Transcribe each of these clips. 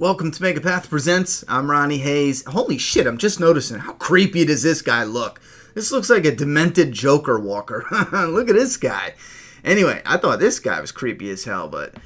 Welcome to Megapath Presents. I'm Ronnie Hayes. Holy shit, I'm just noticing how creepy does this guy look. This looks like a demented Joker walker. Look at this guy. Anyway, I thought this guy was creepy as hell, but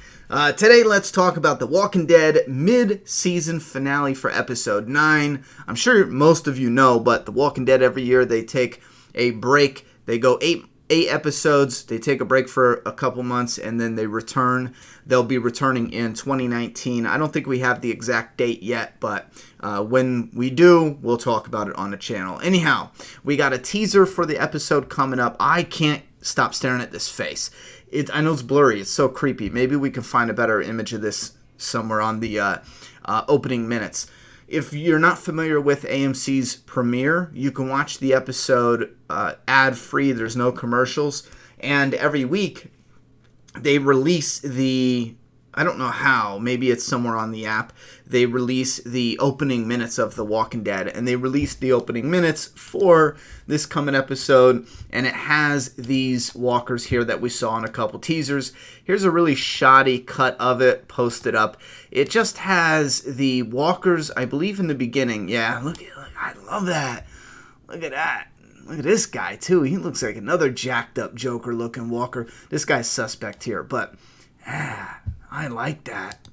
today let's talk about The Walking Dead mid-season finale for episode 9. I'm sure most of you know, but The Walking Dead every year they take a break. They go eight episodes, they take a break for a couple months, and then they return. They'll be returning in 2019. I don't think we have the exact date yet, but when we do, we'll talk about it on the channel. Anyhow, we got a teaser for the episode coming up. I can't stop staring at this face. I know it's blurry. It's so creepy. Maybe we can find a better image of this somewhere on the opening minutes. If you're not familiar with AMC's premiere, you can watch the episode ad-free. There's no commercials. And every week, they release I don't know how, maybe it's somewhere on the app, they release the opening minutes of The Walking Dead. And they released the opening minutes for this coming episode. And it has these walkers here that we saw in a couple teasers. Here's a really shoddy cut of it posted up. It just has the walkers, I believe, in the beginning. Yeah, look, I love that. Look at that. Look at this guy, too. He looks like another jacked up Joker-looking walker. This guy's suspect here, but I like that.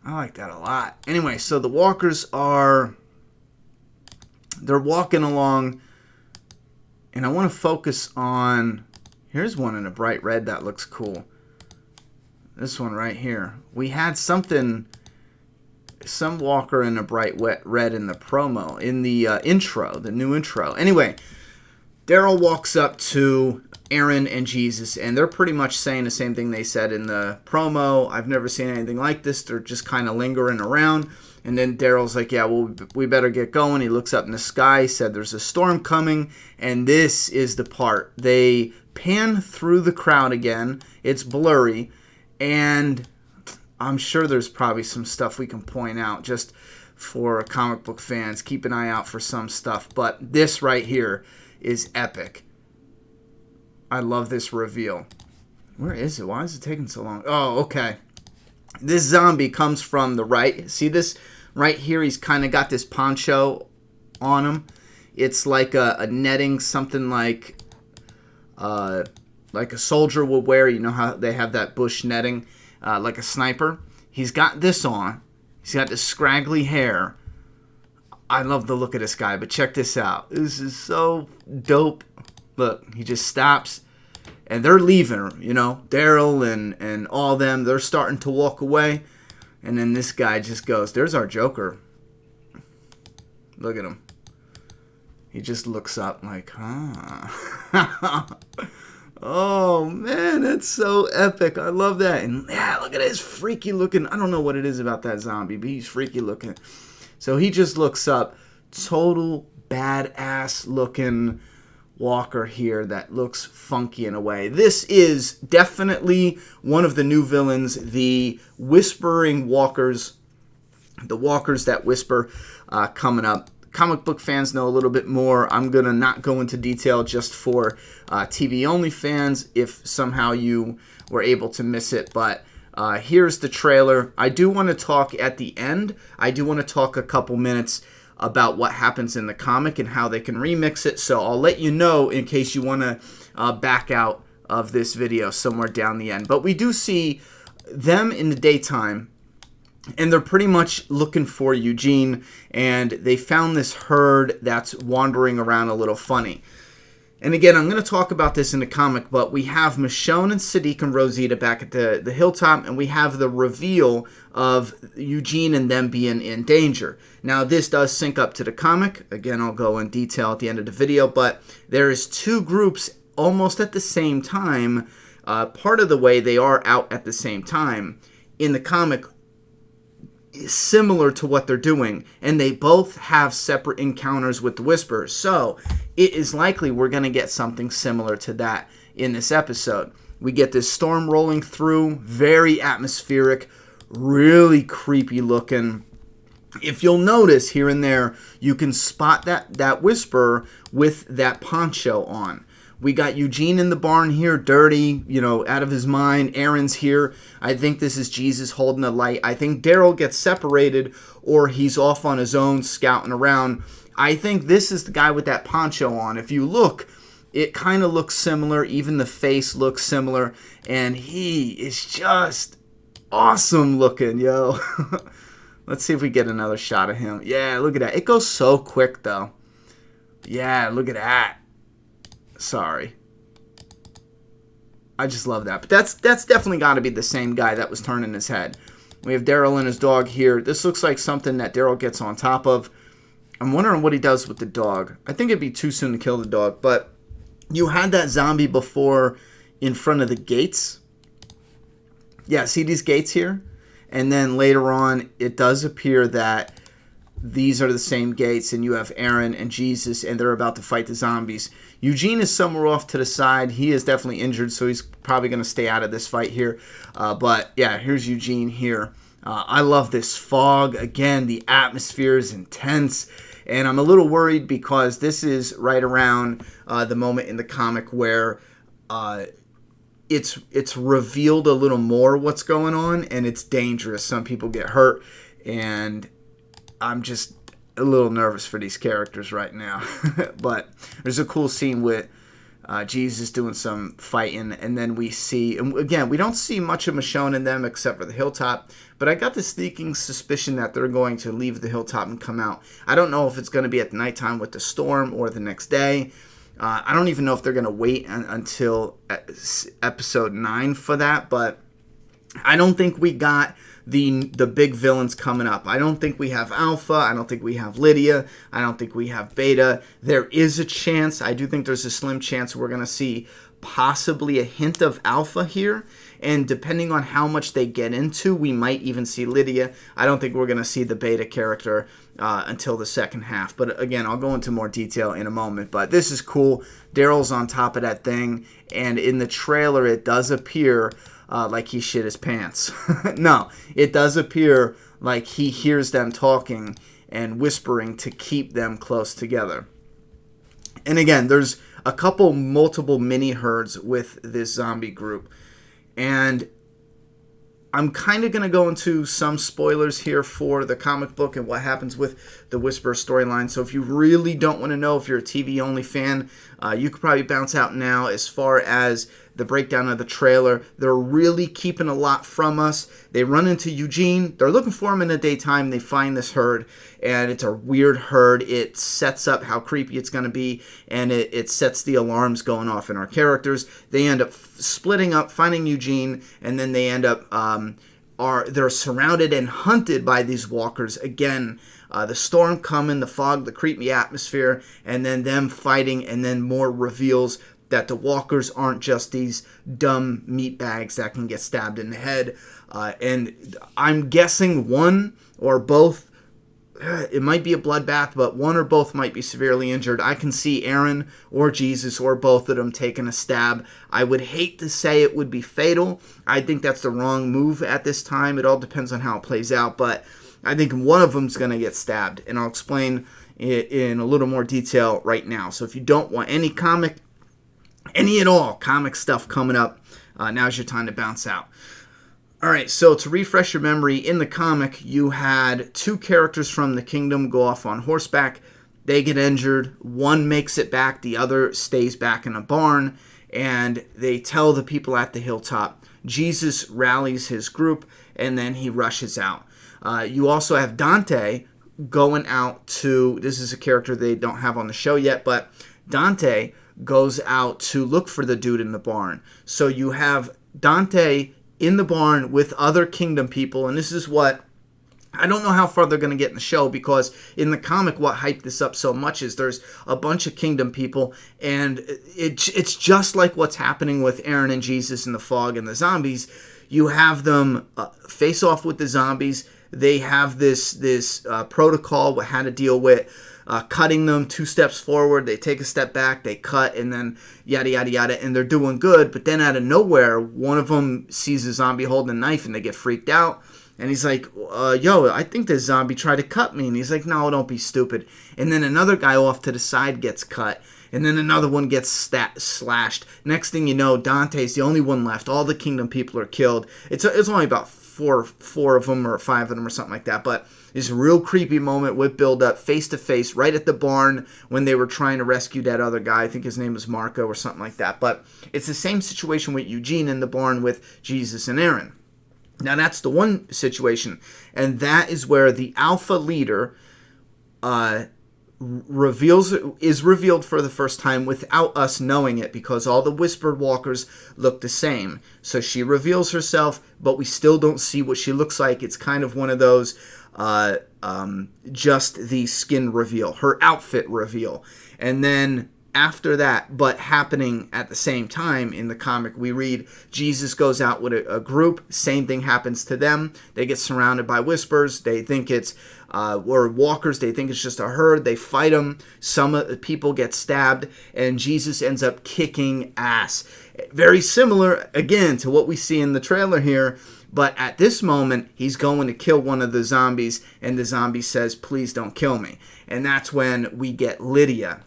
I like that a lot. Anyway, so the walkers they're walking along, and I want to focus on, here's one in a bright red that looks cool. This one right here. We had some walker in a bright red in the promo, in the intro, the new intro. Anyway, Daryl walks up to Aaron and Jesus, and they're pretty much saying the same thing they said in the promo. I've never seen anything like this. They're just kind of lingering around. And then Daryl's like, yeah, well, we better get going. He looks up in the sky, said there's a storm coming, and this is the part. They pan through the crowd again. It's blurry, and I'm sure there's probably some stuff we can point out just for comic book fans. Keep an eye out for some stuff. But this right here is epic. I love this reveal. Where is it? Why is it taking so long? Oh, okay. This zombie comes from the right. See this right here? He's kind of got this poncho on him. It's like a netting, something like a soldier would wear. You know how they have that bush netting, like a sniper. He's got this on. He's got this scraggly hair. I love the look of this guy, but check this out. This is so dope. Look, he just stops, and they're leaving, you know. Daryl and all them, they're starting to walk away, and then this guy just goes, there's our Joker. Look at him. He just looks up like, huh. Oh, man, that's so epic. I love that. And, yeah, look at his freaky looking. I don't know what it is about that zombie, but he's freaky looking. So he just looks up. Total badass looking walker here that looks funky in a way. This is definitely one of the new villains, the whispering walkers, the walkers that whisper, coming up. Comic book fans know a little bit more. I'm going to not go into detail just for TV only fans if somehow you were able to miss it, but here's the trailer. I do want to talk at the end. I do want to talk a couple minutes about what happens in the comic and how they can remix it. So I'll let you know in case you want to back out of this video somewhere down the end. But we do see them in the daytime, and they're pretty much looking for Eugene, and they found this herd that's wandering around a little funny. And again, I'm going to talk about this in the comic, but we have Michonne and Sadiq and Rosita back at the hilltop, and we have the reveal of Eugene and them being in danger. Now, this does sync up to the comic. Again, I'll go in detail at the end of the video, but there is two groups almost at the same time. Part of the way they are out at the same time in the comic is similar to what they're doing, and they both have separate encounters with the Whisperers. So it is likely we're going to get something similar to that in this episode. We get this storm rolling through, very atmospheric, really creepy looking. If you'll notice here and there, you can spot that Whisperer with that poncho on. We got Eugene in the barn here, dirty, out of his mind. Aaron's here. I think this is Jesus holding the light. I think Daryl gets separated, or he's off on his own scouting around. I think this is the guy with that poncho on. If you look, it kind of looks similar. Even the face looks similar. And he is just awesome looking, yo. Let's see if we get another shot of him. Yeah, look at that. It goes so quick, though. Yeah, look at that. Sorry. I just love that. But that's definitely got to be the same guy that was turning his head. We have Daryl and his dog here. This looks like something that Daryl gets on top of. I'm wondering what he does with the dog. I think it'd be too soon to kill the dog. But you had that zombie before in front of the gates. Yeah, see these gates here? And then later on, it does appear that these are the same gates, and you have Aaron and Jesus, and they're about to fight the zombies. Eugene is somewhere off to the side. He is definitely injured, so he's probably going to stay out of this fight here. But, yeah, here's Eugene here. I love this fog. Again, the atmosphere is intense, and I'm a little worried because this is right around the moment in the comic where it's revealed a little more what's going on, and it's dangerous. Some people get hurt, and I'm just a little nervous for these characters right now. But there's a cool scene with Jesus doing some fighting, and then we see, and again, we don't see much of Michonne in them except for the hilltop, but I got the sneaking suspicion that they're going to leave the hilltop and come out. I don't know if it's going to be at nighttime with the storm or the next day. I don't even know if they're going to wait until episode 9 for that, but I don't think we got the big villains coming up. I don't think we have Alpha. I don't think we have Lydia. I don't think we have Beta. There is a chance. I do think there's a slim chance we're going to see possibly a hint of Alpha here. And depending on how much they get into, we might even see Lydia. I don't think we're going to see the Beta character until the second half. But again, I'll go into more detail in a moment. But this is cool. Daryl's on top of that thing. And in the trailer, it does appear like he shit his pants. No, it does appear like he hears them talking and whispering to keep them close together. And again, there's a couple multiple mini herds with this zombie group. And I'm kind of going to go into some spoilers here for the comic book and what happens with the Whisperer storyline. So if you really don't want to know, if you're a TV-only fan, you could probably bounce out now. As far as the breakdown of the trailer, they're really keeping a lot from us. They run into Eugene. They're looking for him in the daytime. They find this herd, and it's a weird herd. It sets up how creepy it's going to be, and it sets the alarms going off in our characters. They end up splitting up, finding Eugene, and then they end up they're surrounded and hunted by these walkers. Again, the storm coming, the fog, the creepy atmosphere, and then them fighting, and then more reveals that the walkers aren't just these dumb meatbags that can get stabbed in the head. And I'm guessing one or both, it might be a bloodbath, but one or both might be severely injured. I can see Aaron or Jesus or both of them taking a stab. I would hate to say it would be fatal. I think that's the wrong move at this time. It all depends on how it plays out, but I think one of them's going to get stabbed, and I'll explain it in a little more detail right now. So if you don't want any at all comic stuff coming up, now's your time to bounce out. All right, so to refresh your memory, in the comic, you had two characters from the kingdom go off on horseback. They get injured. One makes it back. The other stays back in a barn, and they tell the people at the hilltop. Jesus rallies his group, and then he rushes out. You also have Dante going out to, this is a character they don't have on the show yet, but Dante goes out to look for the dude in the barn. So you have Dante in the barn with other kingdom people, and this is what, I don't know how far they're going to get in the show, because in the comic what hyped this up so much is there's a bunch of kingdom people, and it's just like what's happening with Aaron and Jesus in the fog and the zombies. You have them face off with the zombies. They have this protocol with how to deal with cutting them 2 steps forward, they take a step back, they cut, and then yada, yada, yada, and they're doing good. But then out of nowhere, one of them sees a zombie holding a knife, and they get freaked out. And he's like, yo, I think this zombie tried to cut me. And he's like, no, don't be stupid. And then another guy off to the side gets cut. and then another one gets slashed. Next thing you know, Dante's the only one left. All the kingdom people are killed. It's only about four of them or five of them or something like that, but it's a real creepy moment with build up, face to face, right at the barn when they were trying to rescue that other guy. I think his name was Marco or something like that, but it's the same situation with Eugene in the barn with Jesus and Aaron. Now that's the one situation, and that is where the Alpha leader is revealed for the first time without us knowing it, because all the whispered walkers look the same. So she reveals herself, but we still don't see what she looks like. It's kind of one of those just the skin reveal, her outfit reveal. And then after that, but happening at the same time in the comic, we read Jesus goes out with a group. Same thing happens to them. They get surrounded by whispers. They think it's or walkers. They think it's just a herd. They fight them. Some people get stabbed, and Jesus ends up kicking ass. Very similar, again, to what we see in the trailer here. But at this moment, he's going to kill one of the zombies, and the zombie says, "Please don't kill me." And that's when we get Lydia.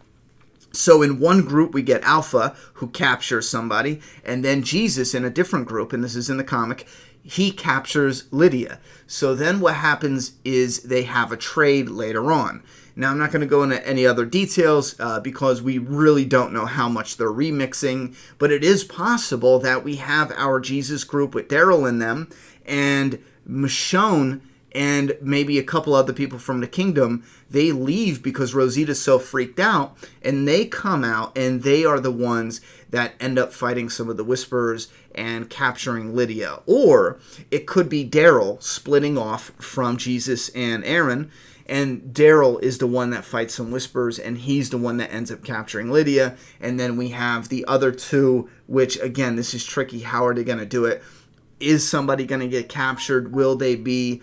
So in one group, we get Alpha, who captures somebody, and then Jesus in a different group, and this is in the comic, he captures Lydia. So then what happens is they have a trade later on. Now, I'm not going to go into any other details because we really don't know how much they're remixing, but it is possible that we have our Jesus group with Daryl in them, and Michonne and maybe a couple other people from the kingdom, they leave because Rosita's so freaked out, and they come out, and they are the ones that end up fighting some of the Whisperers and capturing Lydia. Or it could be Daryl splitting off from Jesus and Aaron, and Daryl is the one that fights some Whisperers, and he's the one that ends up capturing Lydia. And then we have the other two, which, again, this is tricky. How are they going to do it? Is somebody going to get captured? Will they be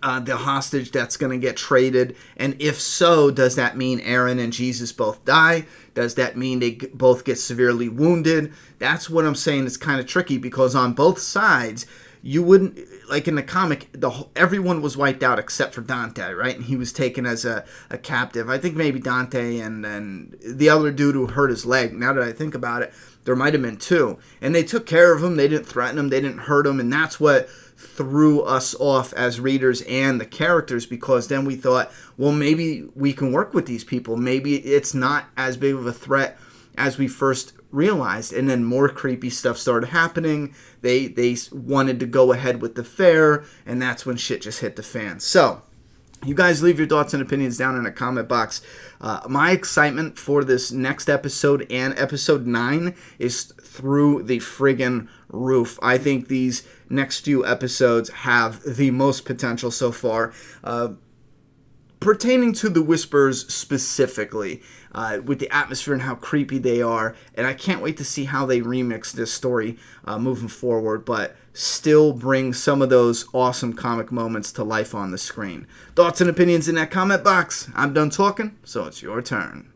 the hostage that's going to get traded? And if so, does that mean Aaron and Jesus both die? Does that mean they both get severely wounded? That's what I'm saying. It's kind of tricky, because on both sides, you wouldn't, like in the comic, everyone was wiped out except for Dante, right? And he was taken as a captive. I think maybe Dante and the other dude who hurt his leg. Now that I think about it, there might have been two. And they took care of him. They didn't threaten him. They didn't hurt him. And that's what threw us off as readers and the characters, because then we thought, well, maybe we can work with these people. Maybe it's not as big of a threat as we first realized. And then more creepy stuff started happening. They wanted to go ahead with the fair, and that's when shit just hit the fan. So you guys leave your thoughts and opinions down in the comment box. My excitement for this next episode and episode 9 is through the friggin' roof. I think these next few episodes have the most potential so far. Pertaining to the Whispers specifically, with the atmosphere and how creepy they are, and I can't wait to see how they remix this story moving forward, but still bring some of those awesome comic moments to life on the screen. Thoughts and opinions in that comment box. I'm done talking, so it's your turn.